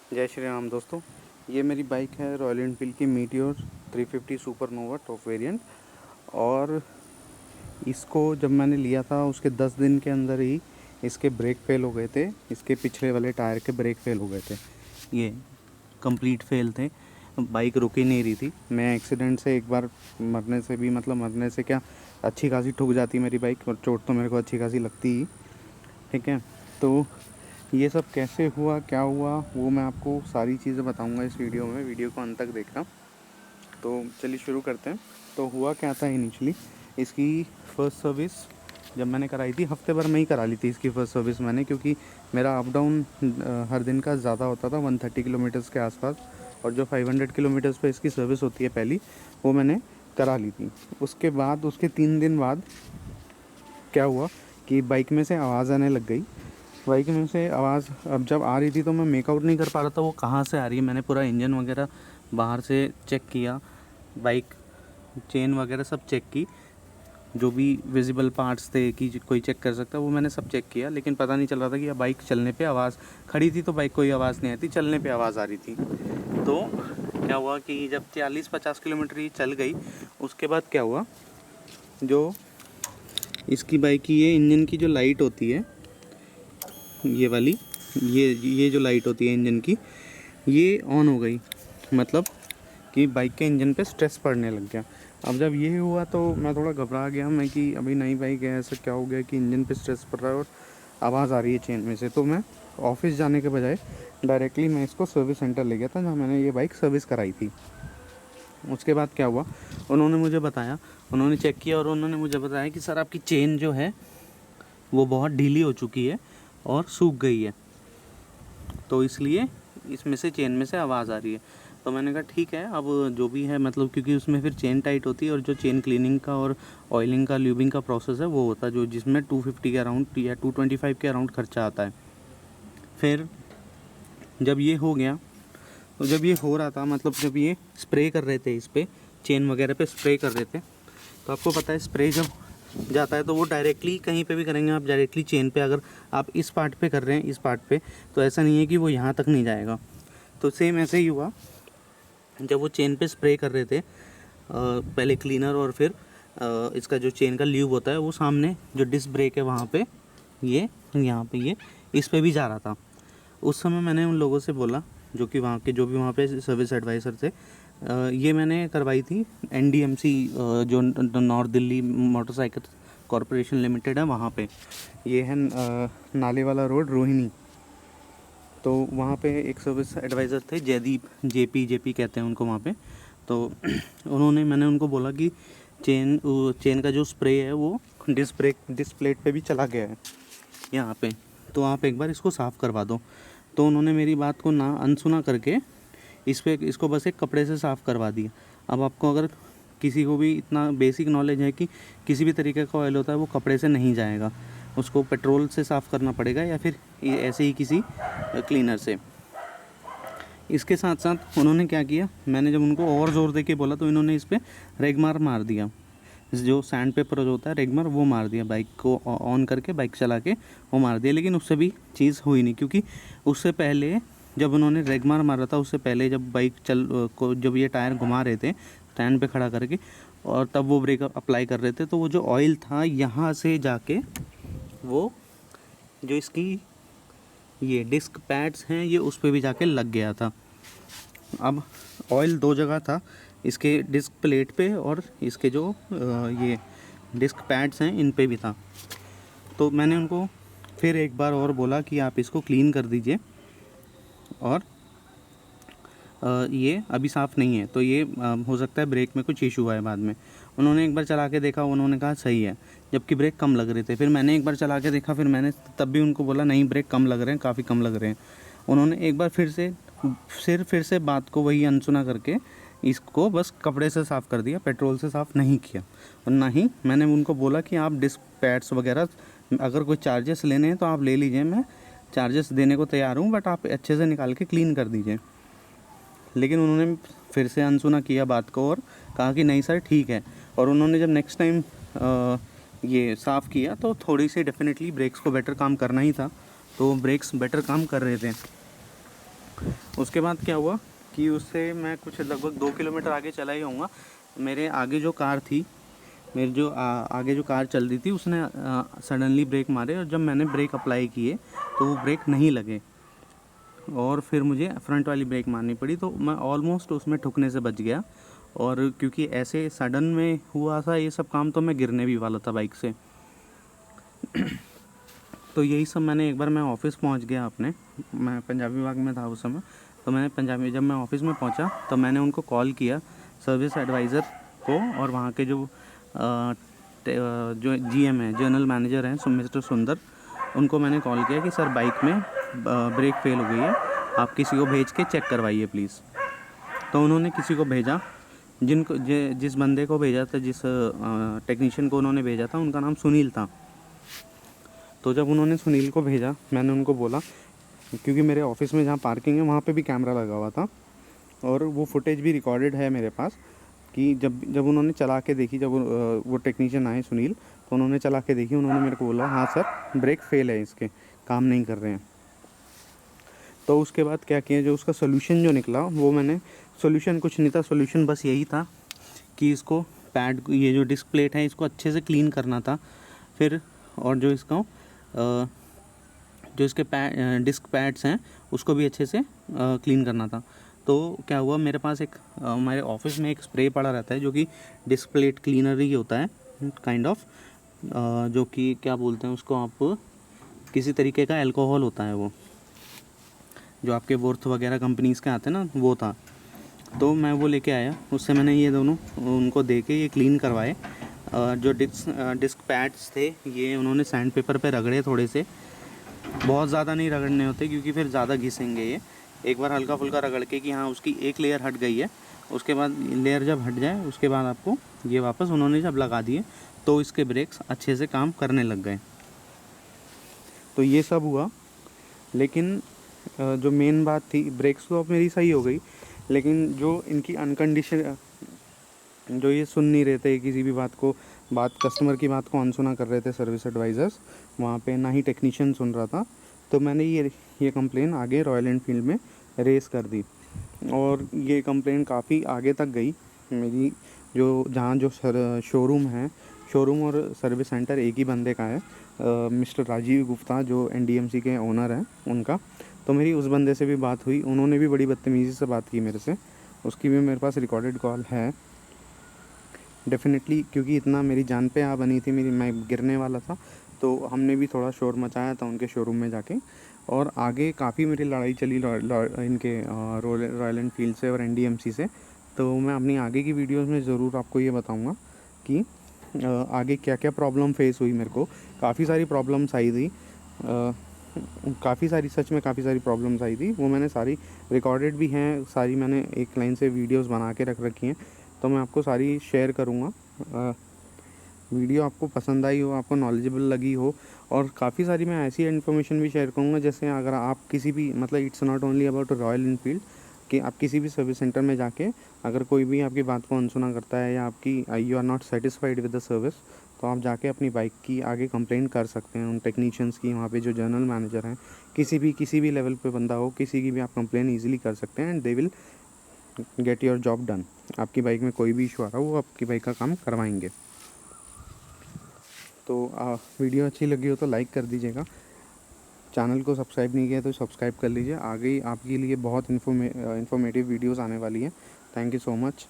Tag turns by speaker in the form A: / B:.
A: जय श्री राम दोस्तों। ये मेरी बाइक है रॉयल एनफील्ड की मीटियोर 350 सुपरनोवा टॉप वेरिएंट। और इसको जब मैंने लिया था उसके 10 दिन के अंदर ही इसके ब्रेक फेल हो गए थे। इसके पिछले वाले टायर के ब्रेक फेल हो गए थे, ये कंप्लीट फेल थे। बाइक रुक ही नहीं रही थी। मैं एक्सीडेंट से एक बार मरने से भी, मतलब मरने से क्या, अच्छी खासी ठुक जाती मेरी बाइक, और चोट तो मेरे को अच्छी खासी लगती ही। ठीक है, तो ये सब कैसे हुआ, क्या हुआ, वो मैं आपको सारी चीज़ें बताऊंगा इस वीडियो में। वीडियो को अंत तक देखना। तो चलिए शुरू करते हैं। तो हुआ क्या था, इनिशियली इसकी फ़र्स्ट सर्विस जब मैंने कराई थी, हफ्ते भर में ही करा ली थी इसकी फ़र्स्ट सर्विस मैंने, क्योंकि मेरा अप डाउन हर दिन का ज़्यादा होता था, 130 किलोमीटर्स के आसपास। और जो 500 किलोमीटर्स पे इसकी सर्विस होती है पहली, वो मैंने करा ली थी। उसके बाद उसके 3 दिन बाद क्या हुआ कि बाइक में से आवाज़ आने लग गई। बाइक में से आवाज़ अब जब आ रही थी तो मैं मेकआउट नहीं कर पा रहा था वो कहाँ से आ रही है। मैंने पूरा इंजन वगैरह बाहर से चेक किया, बाइक चेन वगैरह सब चेक की, जो भी विजिबल पार्ट्स थे कि कोई चेक कर सकता, वो मैंने सब चेक किया। लेकिन पता नहीं चल रहा था कि बाइक चलने पे आवाज़, खड़ी थी तो बाइक कोई आवाज़ नहीं आई थी, चलने पे आवाज़ आ रही थी। तो क्या हुआ कि जब 40-50 किलोमीटर ही चल गई, उसके बाद क्या हुआ, जो इसकी बाइक की ये इंजन की जो लाइट होती है, ये वाली, ये जो लाइट होती है इंजन की, ये ऑन हो गई। मतलब कि बाइक के इंजन पे स्ट्रेस पड़ने लग गया। अब जब ये हुआ तो मैं थोड़ा घबरा गया मैं कि अभी नई बाइक है, ऐसा क्या हो गया कि इंजन पे स्ट्रेस पड़ रहा है और आवाज़ आ रही है चेन में से। तो मैं ऑफिस जाने के बजाय डायरेक्टली मैं इसको सर्विस सेंटर ले गया था, जहाँ मैंने ये बाइक सर्विस कराई थी। उसके बाद क्या हुआ, उन्होंने मुझे बताया, उन्होंने चेक किया और उन्होंने मुझे बताया कि सर आपकी चेन जो है वो बहुत ढीली हो चुकी है और सूख गई है, तो इसलिए इसमें से चेन में से आवाज़ आ रही है। तो मैंने कहा ठीक है, अब जो भी है, मतलब क्योंकि उसमें फिर चेन टाइट होती है और जो चेन क्लीनिंग का और ऑयलिंग का, ल्यूबिंग का प्रोसेस है वो होता है, जो जिसमें 250 के अराउंड या 225 के अराउंड खर्चा आता है। फिर जब ये हो गया, तो जब ये हो रहा था, मतलब जब ये स्प्रे कर रहे थे, इस पर चेन वगैरह पे स्प्रे कर रहे थे, तो आपको पता है स्प्रे जब जाता है तो वो डायरेक्टली कहीं पे भी करेंगे आप, डायरेक्टली चेन पे, अगर आप इस पार्ट पे कर रहे हैं, इस पार्ट पे, तो ऐसा नहीं है कि वो यहाँ तक नहीं जाएगा। तो सेम ऐसे ही हुआ, जब वो चेन पे स्प्रे कर रहे थे, पहले क्लीनर और फिर इसका जो चेन का ल्यूब होता है, वो सामने जो डिस्क ब्रेक है वहाँ पे, ये यहाँ पे, ये इस पे भी जा रहा था। उस समय मैंने उन लोगों से बोला, जो कि वहाँ के, जो भी वहाँ पे सर्विस एडवाइज़र थे, ये मैंने करवाई थी NDMC, जो north Delhi motorcycle corporation limited है, वहाँ पे। ये है नाले वाला रोड, रोहिणी। तो वहाँ पे एक सर्विस एडवाइज़र थे, जयदीप, जेपी कहते हैं उनको वहाँ पे। तो मैंने उनको बोला कि चेन का जो स्प्रे है वो डिस्क प्लेट पे भी चला गया है यहाँ पे, तो आप एक बार इसको साफ़ करवा दो। तो उन्होंने मेरी बात को ना अनसुना करके इसको बस एक कपड़े से साफ़ करवा दिया। अब आपको अगर किसी को भी इतना बेसिक नॉलेज है कि किसी भी तरीके का ऑयल होता है वो कपड़े से नहीं जाएगा, उसको पेट्रोल से साफ़ करना पड़ेगा या फिर ऐसे ही किसी क्लीनर से। इसके साथ साथ उन्होंने क्या किया, मैंने जब उनको और ज़ोर दे के बोला तो इन्होंने इस पर रेगमार मार दिया, जो सैंड पेपर जो होता है रेगमार, वो मार दिया। बाइक को ऑन करके बाइक चला के वो मार दिया, लेकिन उससे भी चीज़ हुई नहीं, क्योंकि उससे पहले जब उन्होंने रेगमार मारा था, उससे पहले जब बाइक जब ये टायर घुमा रहे थे स्टैंड पे खड़ा करके, और तब वो ब्रेक अप्लाई कर रहे थे, तो वो जो ऑयल था यहाँ से जाके, वो जो इसकी ये डिस्क पैड्स हैं, ये उस पर भी जाके लग गया था। अब ऑयल 2 जगह था, इसके डिस्क प्लेट पे और इसके जो ये डिस्क पैड्स हैं इन पे भी था। तो मैंने उनको फिर एक बार और बोला कि आप इसको क्लीन कर दीजिए, और ये अभी साफ़ नहीं है, तो ये हो सकता है ब्रेक में कुछ इशू है बाद में। उन्होंने एक बार चला के देखा, उन्होंने कहा सही है, जबकि ब्रेक कम लग रहे थे। फिर मैंने एक बार चला के देखा, फिर मैंने तब भी उनको बोला नहीं ब्रेक कम लग रहे हैं, काफ़ी कम लग रहे हैं। उन्होंने एक बार फिर से बात को वही अनसुना करके इसको बस कपड़े से साफ़ कर दिया, पेट्रोल से साफ़ नहीं किया। और ना ही मैंने उनको बोला कि आप डिस्क पैड्स वगैरह अगर कोई चार्जेस लेने हैं तो आप ले लीजिए, मैं चार्जेस देने को तैयार हूँ, बट आप अच्छे से निकाल के क्लीन कर दीजिए। लेकिन उन्होंने फिर से अनसुना किया बात को और कहा कि नहीं सर ठीक है। और उन्होंने जब नेक्स्ट टाइम ये साफ़ किया तो थोड़ी सी डेफिनेटली ब्रेक्स को बेटर काम करना ही था, तो ब्रेक्स बेटर काम कर रहे थे। उसके बाद क्या हुआ कि उससे मैं कुछ लगभग 2 किलोमीटर आगे चला ही होऊंगा, मेरे आगे जो कार थी, मेरी जो आगे जो कार चल रही थी, उसने सडनली ब्रेक मारे, और जब मैंने ब्रेक अप्लाई किए तो वो ब्रेक नहीं लगे, और फिर मुझे फ्रंट वाली ब्रेक मारनी पड़ी। तो मैं ऑलमोस्ट उसमें ठुकने से बच गया, और क्योंकि ऐसे सडन में हुआ था ये सब काम, तो मैं गिरने भी वाला था बाइक से। तो यही सब मैंने एक बार मैं ऑफ़िस पहुंच गया अपने, मैं पंजाबी बाग में था उस समय। तो मैंने पंजाबी, जब मैं ऑफ़िस में पहुंचा तो मैंने उनको कॉल किया, सर्विस एडवाइज़र को, और वहाँ के जो जीएम है, जनरल मैनेजर हैं मिस्टर सुंदर, उनको मैंने कॉल किया कि सर बाइक में ब्रेक फेल हो गई है, आप किसी को भेज के चेक करवाइए प्लीज़। तो उन्होंने किसी को भेजा, जिस बंदे को भेजा था, जिस टेक्नीशियन को उन्होंने भेजा था, उनका नाम सुनील था। तो जब उन्होंने सुनील को भेजा, मैंने उनको बोला, क्योंकि मेरे ऑफिस में जहाँ पार्किंग है वहाँ पे भी कैमरा लगा हुआ था, और वो फुटेज भी रिकॉर्डेड है मेरे पास, कि जब उन्होंने चला के देखी, जब वो टेक्नीशियन आए सुनील, तो उन्होंने चला के देखी, उन्होंने मेरे को बोला हाँ सर ब्रेक फेल है, इसके काम नहीं कर रहे हैं। तो उसके बाद क्या किया, जो उसका सोल्यूशन जो निकला, वो मैंने, सोल्यूशन कुछ नहीं था, सोल्यूशन बस यही था कि इसको पैड, ये जो डिस्क प्लेट है, इसको अच्छे से क्लीन करना था फिर, और जो इसका जो इसके डिस्क पैड्स हैं उसको भी अच्छे से क्लीन करना था। तो क्या हुआ, मेरे पास हमारे ऑफिस में एक स्प्रे पड़ा रहता है जो कि डिस्क प्लेट क्लीनर ही होता है, काइंड ऑफ, जो कि क्या बोलते हैं उसको आप, किसी तरीके का अल्कोहल होता है वो, जो आपके वोर्थ वगैरह कंपनीज़ के आते हैं ना, वो था। तो मैं वो लेके आया, उससे मैंने ये दोनों उनको दे के ये क्लीन करवाए। जो डिस्क पैड्स थे, ये उन्होंने सैंड पेपर पे रगड़े थोड़े से, बहुत ज़्यादा नहीं रगड़ने होते क्योंकि फिर ज़्यादा घिसेंगे ये। एक बार हल्का फुल्का रगड़ के कि हाँ उसकी एक लेयर हट गई है, उसके बाद लेयर जब हट जाए उसके बाद आपको ये वापस उन्होंने जब लगा दिए तो इसके ब्रेक्स अच्छे से काम करने लग गए। तो ये सब हुआ, लेकिन जो मेन बात थी, ब्रेक्स तो अब मेरी सही हो गई, लेकिन जो इनकी अनकंडीशन, जो ये सुन नहीं रहे थे किसी भी बात कस्टमर की बात को अनसुना कर रहे थे सर्विस एडवाइज़र्स, वहाँ पे ना ही टेक्नीशियन सुन रहा था। तो मैंने ये कंप्लेन आगे रॉयल एनफील्ड में रेस कर दी, और ये कंप्लेन काफ़ी आगे तक गई मेरी। जहाँ जो शोरूम और सर्विस सेंटर एक ही बंदे का है, मिस्टर राजीव गुप्ता जो एनडीएमसी के ओनर हैं उनका। तो मेरी उस बंदे से भी बात हुई, उन्होंने भी बड़ी बदतमीज़ी से बात की मेरे से, उसकी भी मेरे पास रिकॉर्डेड कॉल है डेफिनेटली, क्योंकि इतना मेरी जान पे आ बनी थी मेरी, मैं गिरने वाला था। तो हमने भी थोड़ा शोर मचाया था उनके शोरूम में जाके, और आगे काफ़ी मेरी लड़ाई चली इनके रॉयल एनफील्ड से और एनडीएमसी से। तो मैं अपनी आगे की वीडियोस में ज़रूर आपको ये बताऊंगा कि आगे क्या क्या प्रॉब्लम फेस हुई मेरे को। काफ़ी सारी प्रॉब्लम्स आई थी, सच में काफ़ी सारी प्रॉब्लम्स आई थी, वो मैंने सारी रिकॉर्डेड भी हैं, सारी मैंने एक लाइन से वीडियोस बना के रख रखी हैं, तो मैं आपको सारी शेयर करूँगा। वीडियो आपको पसंद आई हो, आपको नॉलेजेबल लगी हो, और काफ़ी सारी मैं ऐसी इन्फॉर्मेशन भी शेयर करूँगा, जैसे अगर आप किसी भी, मतलब it's not only about royal Enfield, कि आप किसी भी सर्विस सेंटर में जाके अगर कोई भी आपकी बात को अनसुना करता है, या आपकी you are not satisfied with the service, तो आप जाके अपनी बाइक की आगे कंप्लेंट कर सकते हैं उन टेक्नीशियंस की। वहाँ पे जो जनरल मैनेजर हैं, किसी भी लेवल पे बंदा हो, किसी की भी आप कंप्लेन ईजिली कर सकते हैं, and they will get your job done. आपकी बाइक में कोई भी इशू आ रहा हो, वो आपकी बाइक का काम करवाएंगे। तो वीडियो अच्छी लगी हो तो लाइक कर दीजिएगा, चैनल को सब्सक्राइब नहीं किया तो सब्सक्राइब कर लीजिए। आगे आपके लिए बहुत इन्फॉर्मेटिव वीडियोस आने वाली हैं। Thank you so much.